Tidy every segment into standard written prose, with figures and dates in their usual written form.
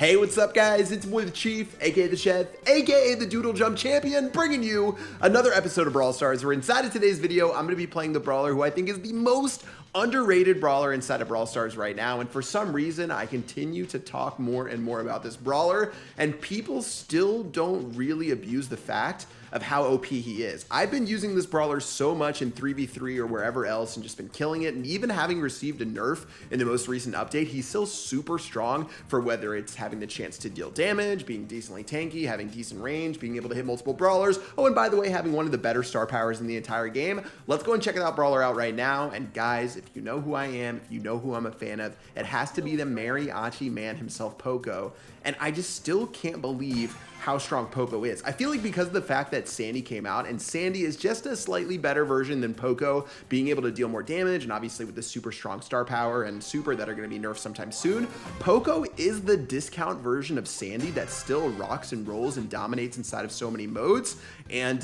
Hey, what's up guys? It's boy the Chief, aka the Chef, aka the Doodle Jump Champion, bringing you another episode of Brawl Stars, where inside of today's video, I'm going to be playing the Brawler who I think is the most underrated brawler inside of Brawl Stars right now. And for some reason, I continue to talk more and more about this brawler, and people still don't really abuse the fact of how OP he is. I've been using this brawler so much in 3v3 or wherever else and just been killing it, and even having received a nerf in the most recent update, he's still super strong for whether it's having the chance to deal damage, being decently tanky, having decent range, being able to hit multiple brawlers. Oh, and by the way, having one of the better star powers in the entire game. Let's go and check that brawler out right now. And guys, if you know who I am, if you know who I'm a fan of, it has to be the mariachi man himself, Poco. And I just still can't believe how strong Poco is. I feel like because of the fact that Sandy came out, and Sandy is just a slightly better version than Poco, being able to deal more damage, and obviously with the super strong star power and super that are going to be nerfed sometime soon, Poco is the discount version of Sandy that still rocks and rolls and dominates inside of so many modes. And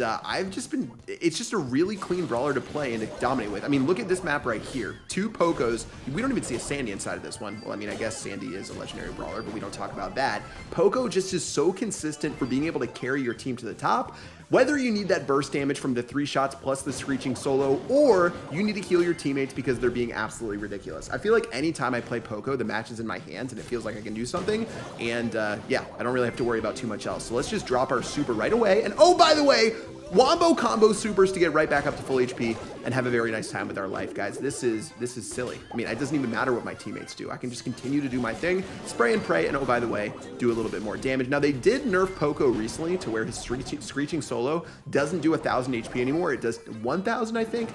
it's just a really clean brawler to play and to dominate with. I mean, look at this map right here. Two Pocos. We don't even see a Sandy inside of this one. Well, I mean, I guess Sandy is a legendary brawler, but we don't talk about that. Poco just is so consistent for being able to carry your team to the top. Whether you need that burst damage from the 3 shots plus the screeching solo, or you need to heal your teammates because they're being absolutely ridiculous. I feel like anytime I play Poco, the match is in my hands and it feels like I can do something. And yeah, I don't really have to worry about too much else. So let's just drop our super right away. And oh, by the way, wombo combo supers to get right back up to full HP and have a very nice time with our life, guys. This is silly. I mean, it doesn't even matter what my teammates do. I can just continue to do my thing, spray and pray, and oh, by the way, do a little bit more damage. Now, they did nerf Poco recently to where his screeching solo doesn't do 1,000 HP anymore. It does 1,000, I think.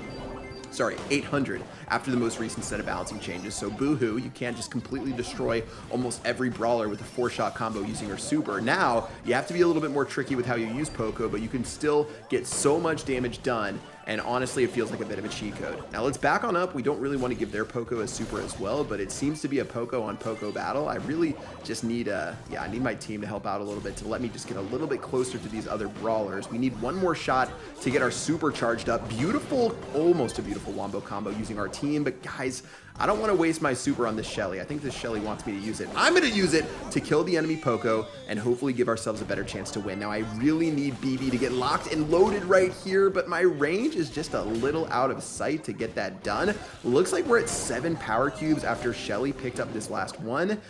Sorry, 800 after the most recent set of balancing changes. So boo-hoo, you can't just completely destroy almost every brawler with a 4-shot combo using your super. Now, you have to be a little bit more tricky with how you use Poco, but you can still get so much damage done. And honestly, it feels like a bit of a cheat code. Now let's back on up. We don't really want to give their Poco a super as well, but it seems to be a Poco on Poco battle. I really just need I need my team to help out a little bit to let me just get a little bit closer to these other brawlers. We need one more shot to get our super charged up. Beautiful, almost a beautiful wombo combo using our team, but guys, I don't want to waste my super on this Shelly. I think this Shelly wants me to use it. I'm going to use it to kill the enemy Poco and hopefully give ourselves a better chance to win. Now, I really need BB to get locked and loaded right here, but my range is just a little out of sight to get that done. Looks like we're at 7 power cubes after Shelly picked up this last one.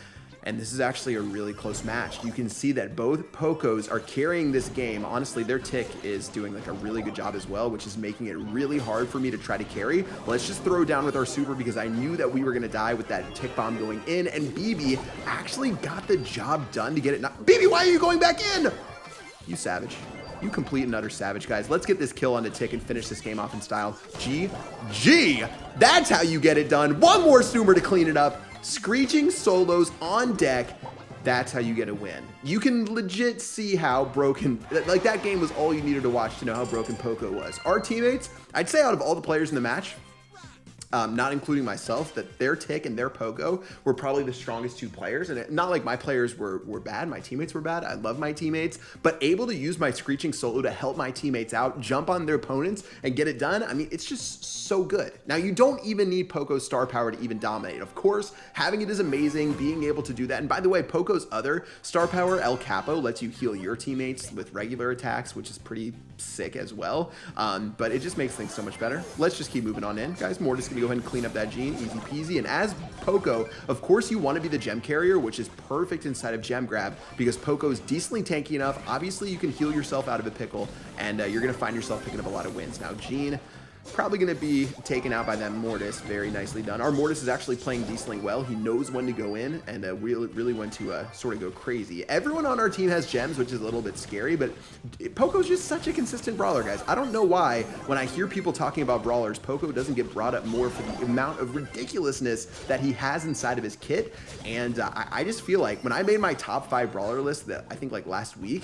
And this is actually a really close match. You can see that both Pocos are carrying this game. Honestly, their tick is doing like a really good job as well, which is making it really hard for me to try to carry. Let's just throw down with our super because I knew that we were gonna die with that tick bomb going in, and BB actually got the job done to get it. BB, why are you going back in? You savage. You complete and utter savage, guys. Let's get this kill on the tick and finish this game off in style. GG. That's how you get it done. One more super to clean it up. Screeching solos on deck. That's how you get a win. You can legit see how broken, like that game was all you needed to watch to know how broken Poco was. Our teammates, I'd say out of all the players in the match, not including myself, that their tick and their Poco were probably the strongest 2 players. And not like my players were bad, my teammates were bad. I love my teammates, but able to use my screeching solo to help my teammates out, jump on their opponents and get it done. I mean, it's just so good. Now, you don't even need Poco's star power to even dominate. Of course, having it is amazing, being able to do that. And by the way, Poco's other star power, El Capo, lets you heal your teammates with regular attacks, which is pretty sick as well. But it just makes things so much better. Let's just keep moving on in, guys. Mortis gonna go ahead and clean up that Gene, easy peasy. And as Poco, of course, you want to be the gem carrier, which is perfect inside of gem grab because Poco is decently tanky enough. Obviously, you can heal yourself out of a pickle, and you're going to find yourself picking up a lot of wins. Now, Gene probably going to be taken out by that Mortis. Very nicely done. Our Mortis is actually playing decently well. He knows when to go in and really when to sort of go crazy. Everyone on our team has gems, which is a little bit scary, but Poco's just such a consistent brawler, guys. I don't know why when I hear people talking about brawlers, Poco doesn't get brought up more for the amount of ridiculousness that he has inside of his kit. And I just feel like when I made my top 5 brawler list that I think like last week,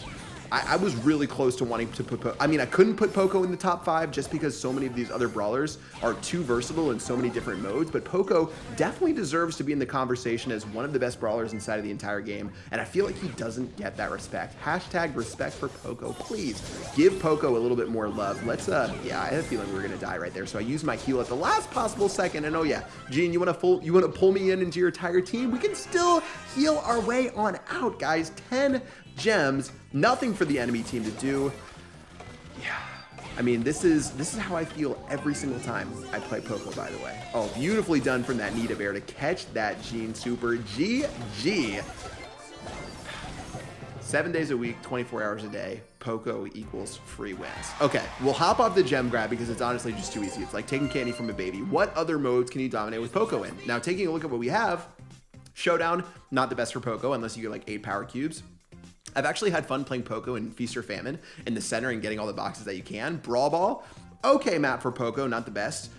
I was really close to wanting to put I couldn't put Poco in the top 5 just because so many of these other brawlers are too versatile in so many different modes, but Poco definitely deserves to be in the conversation as one of the best brawlers inside of the entire game, and I feel like he doesn't get that respect. Hashtag respect for Poco. Please give Poco a little bit more love. Let's yeah, I had a feeling we were gonna die right there, so I used my heal at the last possible second, and oh yeah, Gene, you wanna pull me into your entire team? We can still heal our way on out, guys. 10 gems, nothing for the enemy team to do. Yeah, I mean, this is how I feel every single time I play Poco, by the way. Oh, beautifully done from that Nita Bear to catch that Gene Super. GG. 7 days a week, 24 hours a day, Poco equals free wins. Okay, we'll hop off the gem grab because it's honestly just too easy. It's like taking candy from a baby. What other modes can you dominate with Poco in? Now, taking a look at what we have, Showdown, not the best for Poco unless you get like 8 power cubes. I've actually had fun playing Poco in Feast or Famine in the center and getting all the boxes that you can. Brawl Ball, okay map for Poco, not the best.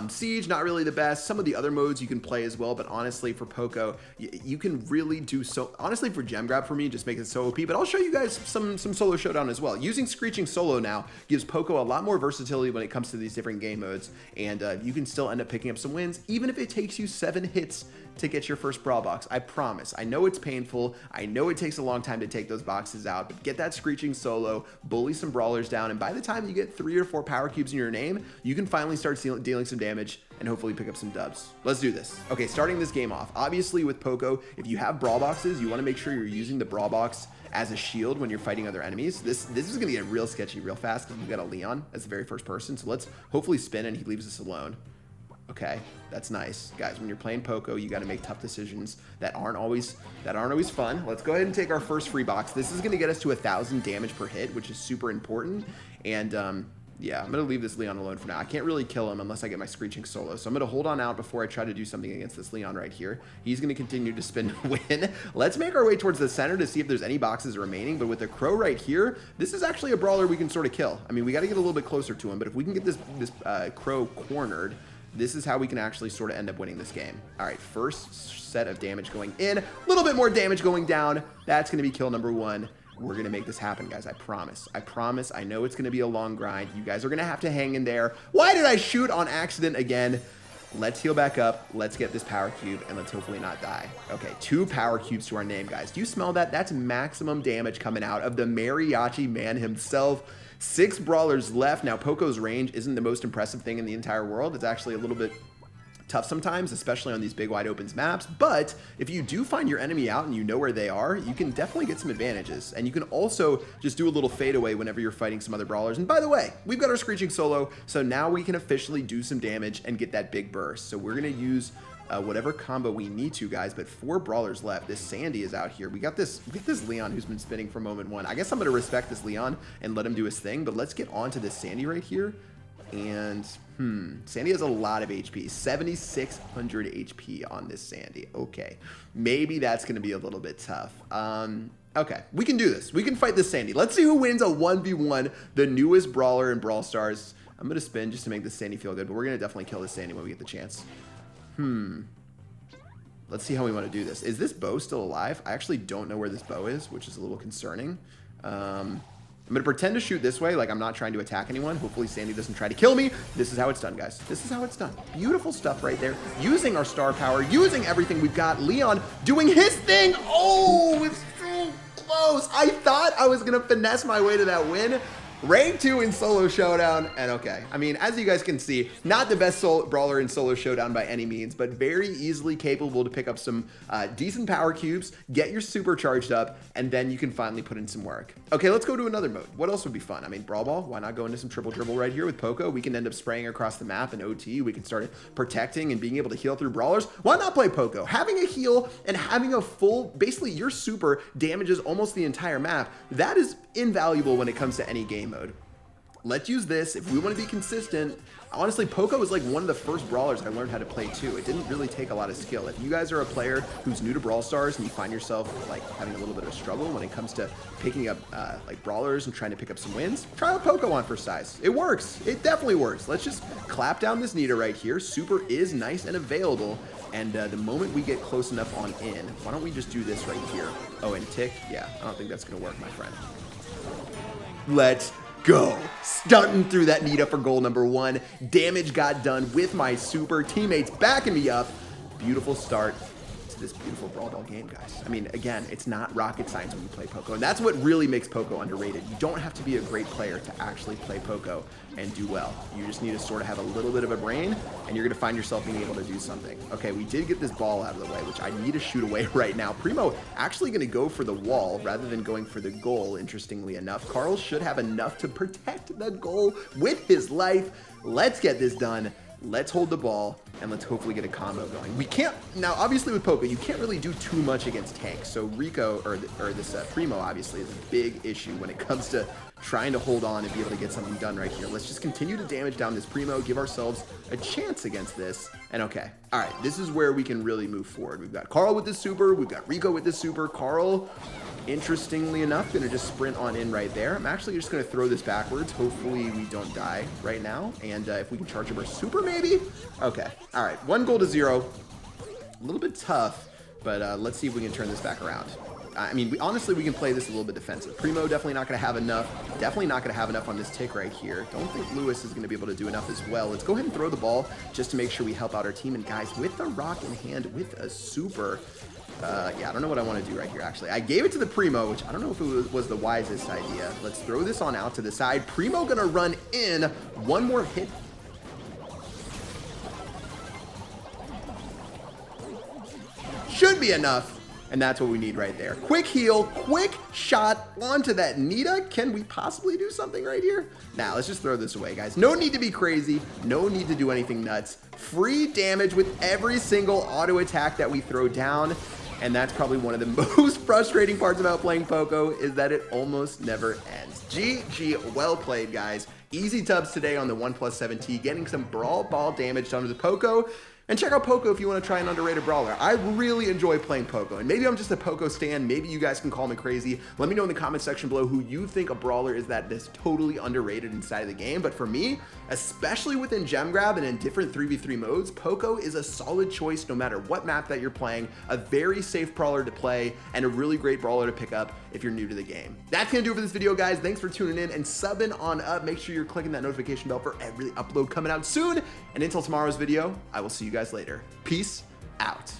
Siege, not really the best. Some of the other modes you can play as well, but honestly for Poco, you can really do so. Honestly for gem grab for me, just make it so OP, but I'll show you guys some solo showdown as well. Using Screeching Solo now gives Poco a lot more versatility when it comes to these different game modes, and you can still end up picking up some wins, even if it takes you 7 hits to get your first brawl box. I promise. I know it's painful. I know it takes a long time to take those boxes out, but get that Screeching Solo, bully some brawlers down, and by the time you get 3 or 4 power cubes in your name, you can finally start dealing some damage and hopefully pick up some dubs. Let's do this. Okay, starting this game off. Obviously with Poco, if you have brawl boxes, you want to make sure you're using the brawl box as a shield when you're fighting other enemies. This is going to get real sketchy real fast because we've got a Leon as the very first person, so let's hopefully spin and he leaves us alone. Okay, that's nice. Guys, when you're playing Poco, you got to make tough decisions that aren't always fun. Let's go ahead and take our first free box. This is going to get us to 1,000 damage per hit, which is super important. And yeah, I'm going to leave this Leon alone for now. I can't really kill him unless I get my Screeching Solo. So I'm going to hold on out before I try to do something against this Leon right here. He's going to continue to spin to win. Let's make our way towards the center to see if there's any boxes remaining. But with the Crow right here, this is actually a brawler we can sort of kill. I mean, we got to get a little bit closer to him. But if we can get this Crow cornered, this is how we can actually sort of end up winning this game. All right, first set of damage going in, a little bit more damage going down. That's going to be kill number 1. We're going to make this happen, guys. I promise. I promise. I know it's going to be a long grind. You guys are going to have to hang in there. Why did I shoot on accident again? Let's heal back up. Let's get this power cube, and let's hopefully not die. Okay, 2 power cubes to our name, guys. Do you smell that? That's maximum damage coming out of the Mariachi man himself. 6 brawlers left. Now, Poco's range isn't the most impressive thing in the entire world. It's actually a little bit tough sometimes, especially on these big wide open maps. But if you do find your enemy out and you know where they are, you can definitely get some advantages. And you can also just do a little fadeaway whenever you're fighting some other brawlers. And by the way, we've got our Screeching Solo, so now we can officially do some damage and get that big burst. So we're going to use whatever combo we need to, guys, but 4 brawlers left. This Sandy is out here. We got this Leon who's been spinning for moment 1. I guess I'm going to respect this Leon and let him do his thing, but let's get on to this Sandy right here. And Sandy has a lot of HP, 7,600 HP on this Sandy. Okay, maybe that's going to be a little bit tough. Okay, we can do this. We can fight this Sandy. Let's see who wins a 1v1, the newest brawler in Brawl Stars. I'm going to spin just to make this Sandy feel good, but we're going to definitely kill this Sandy when we get the chance. Let's see how we want to do this. Is this bow still alive? I actually don't know where this bow is, which is a little concerning. I'm going to pretend to shoot this way, like I'm not trying to attack anyone. Hopefully Sandy doesn't try to kill me. This is how it's done, guys. This is how it's done. Beautiful stuff right there. Using our star power, using everything we've got. Leon doing his thing. Oh, it's so close. I thought I was going to finesse my way to that win. Rank 2 in solo showdown, and okay. I mean, as you guys can see, not the best brawler in solo showdown by any means, but very easily capable to pick up some decent power cubes, get your super charged up, and then you can finally put in some work. Okay, let's go to another mode. What else would be fun? I mean, Brawl Ball, why not go into some triple dribble right here with Poco? We can end up spraying across the map in OT. We can start protecting and being able to heal through brawlers. Why not play Poco? Having a heal and having a full, basically your super damages almost the entire map. That is invaluable when it comes to any game mode. Let's use this if we want to be consistent. Honestly, Poco was like one of the first brawlers I learned how to play too. It didn't really take a lot of skill. If you guys are a player who's new to Brawl Stars and you find yourself like having a little bit of struggle when it comes to picking up like brawlers and trying to pick up some wins, try out Poco on for size. It works. It definitely works. Let's just clap down this Nita right here. Super is nice and available. And the moment we get close enough on in, why don't we just do this right here? Oh, and tick? Yeah, I don't think that's going to work, my friend. Let's go. Stunting through that Nita for goal number 1. Damage got done with my super. Teammates backing me up. Beautiful start to this beautiful Brawl Ball game, guys. I mean, again, it's not rocket science when you play Poco, and that's what really makes Poco underrated. You don't have to be a great player to actually play Poco and do well. You just need to sort of have a little bit of a brain, and you're going to find yourself being able to do something. Okay, we did get this ball out of the way, which I need to shoot away right now. Primo actually going to go for the wall rather than going for the goal, interestingly enough. Carl should have enough to protect the goal with his life. Let's get this done. Let's hold the ball, and let's hopefully get a combo going. We can't, now obviously with Poco, you can't really do too much against tanks, so Rico, or this Primo obviously is a big issue when it comes to trying to hold on and be able to get something done right here. Let's just continue to damage down this Primo, give ourselves a chance against this, and okay. All right, this is where we can really move forward. We've got Carl with the super, we've got Rico with the super. Carl, interestingly enough, gonna just sprint on in right there. I'm actually just gonna throw this backwards. Hopefully we don't die right now. And if we can charge up our super, maybe? Okay, all right, 1 goal to 0. A little bit tough, but let's see if we can turn this back around. I mean, honestly, we can play this a little bit defensive. Primo definitely not gonna have enough. Definitely not gonna have enough on this tick right here. Don't think Lewis is gonna be able to do enough as well. Let's go ahead and throw the ball just to make sure we help out our team. And guys, with the rock in hand, with a super, yeah, I don't know what I want to do right here, actually. I gave it to the Primo, which I don't know if it was the wisest idea. Let's throw this on out to the side. Primo gonna run in. One more hit. Should be enough. And that's what we need right there. Quick heal, quick shot onto that Nita. Can we possibly do something right here? Now, let's just throw this away, guys. No need to be crazy. No need to do anything nuts. Free damage with every single auto attack that we throw down. And that's probably one of the most frustrating parts about playing Poco, is that it almost never ends. GG, well played, guys. Easy tubs today on the 1+7T, getting some Brawl Ball damage done with the Poco. And check out Poco if you want to try an underrated brawler. I really enjoy playing Poco, and maybe I'm just a Poco stan. Maybe you guys can call me crazy. Let me know in the comment section below who you think a brawler is that is totally underrated inside of the game. But for me, especially within gem grab and in different 3v3 modes, Poco is a solid choice no matter what map that you're playing. A very safe brawler to play and a really great brawler to pick up if you're new to the game. That's gonna do it for this video, guys. Thanks for tuning in and subbing on up. Make sure you're clicking that notification bell for every upload coming out soon. And until tomorrow's video, I will see you guys later. Peace out.